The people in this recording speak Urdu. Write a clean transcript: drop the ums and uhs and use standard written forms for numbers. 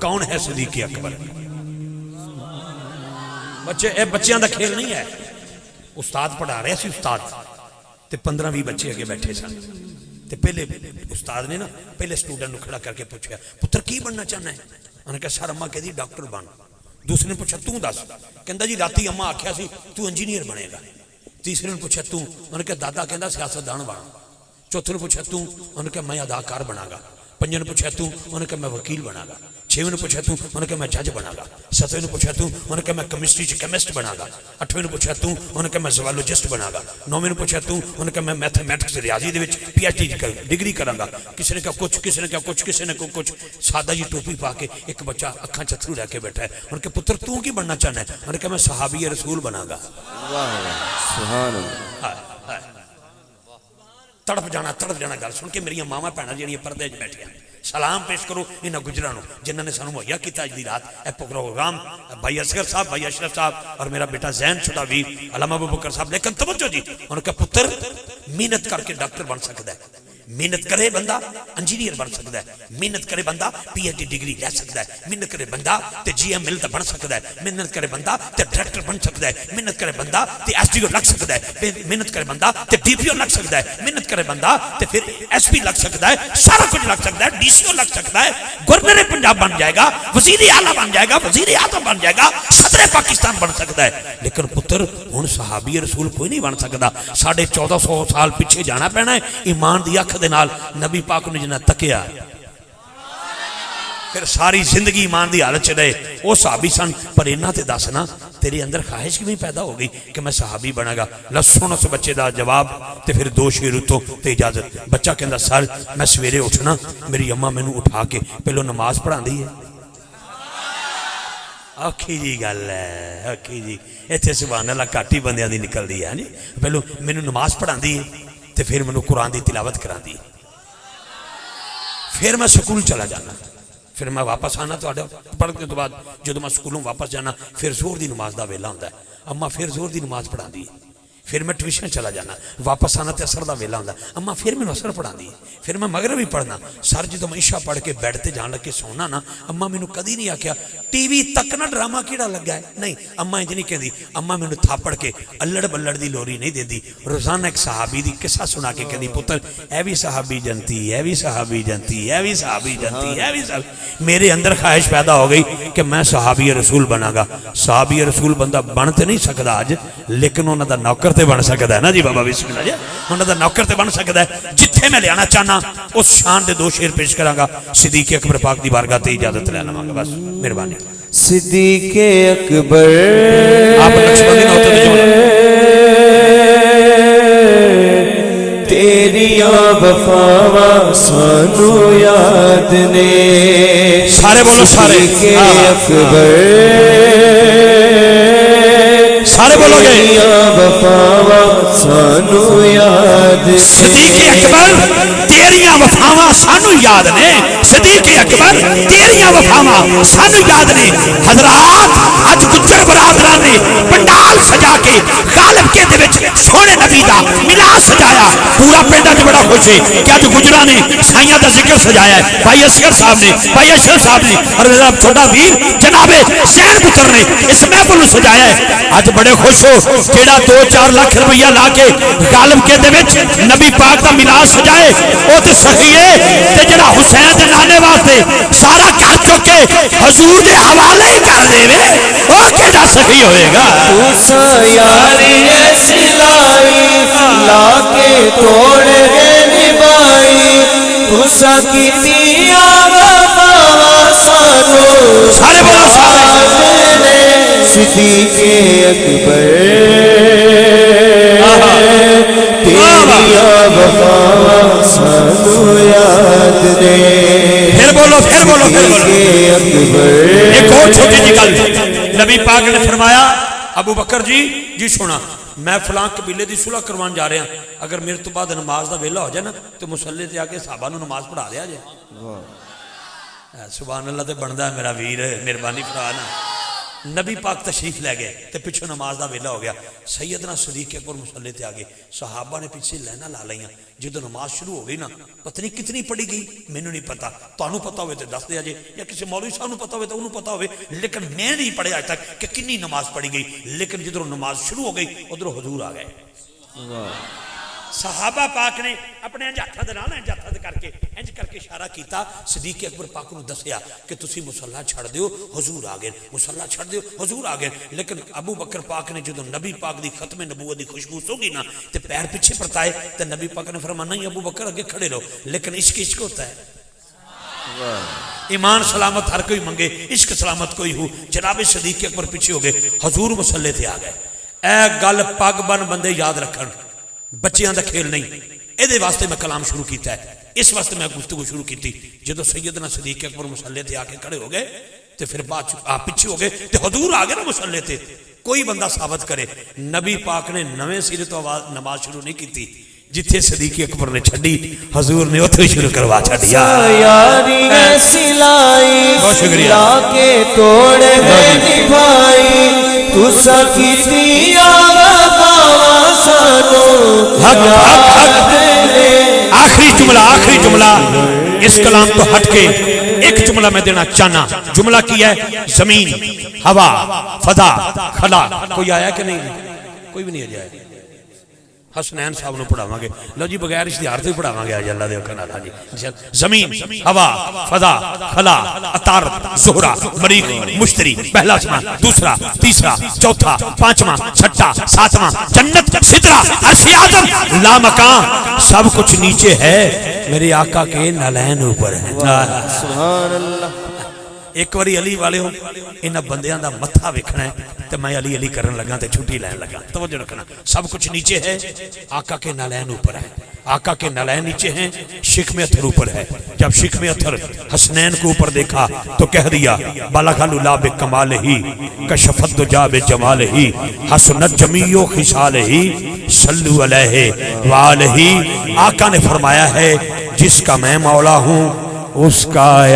کون ہے صدیق اکبر؟ بچے اے بچیاں دا کھیل نہیں ہے. استاد پڑھا رہے سی استاد تے 15-20 بچے اگے بیٹھے سن تے پہلے استاد نے نا پہلے سٹوڈنٹ نو کھڑا کر کے پوچھا پتر کی بننا چاہنا ہے؟ انہوں نے کہا سر اماں کہہ دی ڈاکٹر بن. دوسرے نے پوچھا توں دس؟ کہندا جی راتی اماں آکھیا سی تو انجینئر بنے گا. تیسرے نے پوچھا توں؟ انہوں نے کہا دادا کہندا سیاستدان بنا. چوتھے نے پوچھا توں؟ انہوں نے کہا میں اداکار بنا گا. پنجے نے پوچھا توں؟ انہوں نے کہا میں وکیل بنا گا. چھویں نے پوچھا توں؟ انہوں نے کہا میں جج بنا گا. ستویں نے پوچھا توں؟ انہوں نے کہا میں کیمسٹری کیمسٹ بنا گا. اٹھویں نے پوچھا توں؟ انہوں نے کہا میں زوالوجسٹ بنا گا. نویں نے پوچھا توں؟ انہوں نے کہا میں میتھمیٹکس ریاضی دے وچ پی ایچ ڈی ڈگری کراں گا. کسی نے کہا کچھ, کسی نے کہا کچھ, کسی نے کچھ. سادہ جی ٹوپی پا کے ایک بچہ اکھاں چتھرو رہ کے بیٹھا ہے. انہوں نے کہا پتر تو کی بننا چاہنا ہے؟ انہوں نے کہا میں صحابی رسول بنا گا. سبحان اللہ. تڑپ جانا گل سن کے میری ماما بھੈਣਾਂ ਜਿਹੜੀਆਂ پردے 'ਚ بیٹھیاں. سلام پیش کرو انہاں گجراں جنہاں نے سانو مہیا کیتا اج دی رات اے پروگرام بھائی اصغر صاحب, بھائی اشرف صاحب اور میرا بیٹا زین چھوٹا ویر علامہ ابو بکر صاحب. لیکن توجہ جی, انہوں نے کہا پتر محنت کر کے ڈاکٹر بن سکتا ہے, محنت کرے بندہ انجینئر بن سکتا ہے, محنت کرے بندہ پی ایچ ڈی ڈگری لے سکتا ہے, محنت کرے بندہ تے جی ایم ایل بن سکتا ہے, محنت کرے بندہ تے ڈائریکٹر بن سکتا ہے, محنت کرے بندہ تے ایس ڈی او لگ سکتا ہے, محنت کرے بندہ تے ڈی پی او لگ سکتا ہے, محنت کرے بندہ تے پھر ایس پی لگ سکتا ہے, سارا کچھ لگ سکتا ہے, ڈی سی او لگ سکتا ہے, گورنر پنجاب بن جائے گا, وزیر اعلیٰ بن جائے گا, وزیر اعظم بن جائے گا, صدر پاکستان بن سکتا ہے. لیکن پتر ہن صحابی رسول کوئی نہیں بن سکتا. 1450 سال پیچھے جانا پینا ہے ایمان دی اکھ دے نال. نبی پاک نے جنہ تکیا پھر ساری زندگی ایمان دی حالت چ رہے. وہ صحابی سن پر انہاں تے دسنا تیرے اندر خواہش کیویں پیدا ہو گئی کہ میں صحابی بنا گا؟ لسن اس بچے دا جواب تے پھر 2 شعر اتوں تے اجازت. بچہ کہندا سر میں سویرے اٹھنا میری اماں مینوں اٹھا کے پہلو نماز پڑھاندی ہے. اوکھی جی گل ہے, اوکھی جی اتنے سبحان اللہ گھٹ ہی بندیاں دی نکلدی ہے. پہلو مینوں نماز پڑھاندی ہے تے پھر مینوں قرآن دی تلاوت کراندی ہے. پھر میں سکول چلا جانا, پھر میں واپس آنا پڑھنے تو بعد جدو میں سکولوں واپس جانا پھر زور دی نماز دا ویلا ہوندا ہے. اماں پھر زور دی نماز پڑھاندی ہے. پھر میں ٹیوشن چلا جانا, واپس آنا تے اثر دا ویلا ہوندا ہے. اماں پھر مینوں اثر پڑھاندی ہے. پھر میں مغرب بھی پڑھنا. سر جدو میں عشاء پڑھ کے بیڈ تے جان لگ کے سونا نا, اماں مینوں کدی نہیں آکھیا ٹی وی تک نہ ڈرامہ کیڑا لگا ہے. نہیں, اماں انج نہیں کہندی. اماں مینوں تھاپڑ کے الڑ بلڑ دی لوری نہیں دیندی. روزانہ ایک صحابی دی قصہ سنا کے کہندی پتر اے بھی صحابی جنتی, اے بھی صحابی جنتی, اے بھی صحابی جنتی, اے بھی صحابی. میرے اندر خواہش پیدا ہو گئی کہ میں صحابی رسول بنا گا. صحابی رسول بندہ بن تے نہیں سکدا اج, لیکن انہاں دا نوکر تے بن سکدا ہے نا جی. بابا بسم اللہ جی, انہاں دا نوکر تے بن سکدا ہے. جتھے میں لیانا چاہنا اس شان دے 2 شعر پیش کراں گا. صدیق اکبر پاک دی بارگاہ تے اجازت لے لواں گا. بس مہربانی. صدیق اکبر آپ لکشمن ہوتے تے جو تیریاں وفاواں سانو یاد نے. سارے بولو سارے. صدیق اکبر سارے بولو گے. تیریاں وفاواں سانو یاد نے. صدیق اکبر تیریاں وفاواں سانو یاد نے. صدیق اکبر تیریاں وفاواں سانو یاد نے. حضرات اج گجر برادران نے پنڈال سجا کے غالب کے دے وچ سونے نبی دا ملاد سجایا. پورا پنڈ اج بڑا خوش ہے کہ اج گجراں نے سائیاں دا ذکر سجایا ہے. بھائی اصغر صاحب نے, بھائی اشرف صاحب نے اور میرا چھوٹا ویر جناب زین پتر نے اس محفل نو سجایا ہے. اج بڑے خوش ہو جیڑا 2-4 لاکھ روپیہ لا کے غالب کے دے وچ نبی پاک دا ملاد سجائے او تے سخی ہے. تے جڑا حسین دے نانے واسطے سارا گھر چک کے حضور دے حوالے کر دے وے او کیڑا سخی ہوئے گا. تسا یاری ایسی لائی لا کے توڑ گئے نبائی. تسا کیتیاں وفاواں سانو سارے بولو سارے. صدیق اکبر تیریاں وفاواں سانو یاد نے. پھر بولو پھر بولو پھر بولو. ایک اور چھوٹی جی گل نبی پاک نے فرمایا ابو بکر جی سونا میں فلاں قبیلے دی صلح کروان جا رہا ہوں, اگر میرے تو بعد نماز دا ویلا ہو جائے نا تو مصلی تے آ کے صحابہ نو نماز پڑھا دیا جائے. سبحان اللہ تے بندا ہے میرا ویر, مہربانی فرا نا. نبی پاک تشریف لے گئے تے پچھو نماز دا ویلا ہو گیا سیدنا صدیق اکبر مصلی تے آگے صحابہ نے پیچھے لینا لا لیاں جدو نماز شروع ہو گئی نا پتہ نہیں کتنی پڑھی گئی مینوں نہیں پتا تانوں پتا ہوئے تے دس دیا جے یا کسی مولوی صاحب نوں پتا ہوئے تے انہوں پتا ہوئے لیکن میں نہیں پڑھے آج تک کہ کنی نماز پڑھی گئی لیکن جدو نماز شروع ہو گئی ادھر حضور آ گئے صحابہ پاک نے اپنے انج ہتھاں دے نال انج ہتھاں دے کر کے اشارہ کیتا صدیق اکبر پاک نوں دسیا کہ تسی مصلی چھڑ دیو حضور آ گئے مصلی چھڑ دیو حضور آ گئے لیکن ابو بکر پاک نے جدوں نبی پاک دی ختم نبوت دی خوشبو سوگی نا تے پیر پیچھے پرتائے تے نبی پاک نے فرمایا نہیں ابو بکر اگے کھڑے رہو لیکن عشق ہوتا ہے ایمان سلامت ہر کوئی منگے عشق سلامت کوئی ہو جناب صدیق اکبر پیچھے ہو گئے حضور مصلی تے آ گئے اے گل پگ بن بندے یاد رکھن بچیاں دا کھیل نہیں اے دے واسطے میں کلام شروع کیتا ہے اس واسطے میں گفتگو شروع کی تھی جدو سیدنا صدیق اکبر مصلی تے آ کے کھڑے ہو گئے تے پھر بعد آپ پیچھے ہو گئے تے حضور آ گئے نا مصلی تے کوئی بندہ ثابت کرے نبی پاک نے نویں سرے تو نماز شروع نہیں کی تھی جتھے صدیق اکبر نے چھڑی حضور نے اتھے شروع کروا چھڑیا یاری ایسی لائی بہت شکریہ لا کے توڑے میں نبھائی تو سکیتی آگا پاوا سانو آخری جملہ اس کلام تو ہٹ کے ایک جملہ میں دینا چاہنا جملہ کی ہے زمین ہوا فضا خلا کوئی آیا کہ نہیں کوئی بھی نہیں آ جائے حسنین صاحب نے پڑھاواں گے لو جی بغیر اشتہار سے پڑھاواں گے آج اللہ دے حکم نال جی زمین ہوا فضا خلا عطارد زہرہ مریخ مشتری پہلا آسمان دوسرا تیسرا چوتھا پانچواں چھٹا ساتواں جنت سدرہ عرش اعظم لامکان سب کچھ نیچے ہے میرے آقا کے نالین اوپر ہے سبحان اللہ ایک واری علی والے ہو انہاں بندیاں دا متھا ویکھنا ہے تے میں علی علی کرن لگا تے چھٹی لین لگا توجہ رکھنا سب کچھ نیچے ہے آقا کے نالین اوپر ہے آقا کے نالین نیچے ہیں شکم اتھر اوپر ہے جب شکم اتھر حسنین کو اوپر دیکھا تو کہہ دیا بلغ العلا بکمالہ کشفت دجا بجمالہ حسنت جمیع خصالہ صلو علیہ وآلہ آقا نے فرمایا ہے جس کا میں مولا ہوں اس کا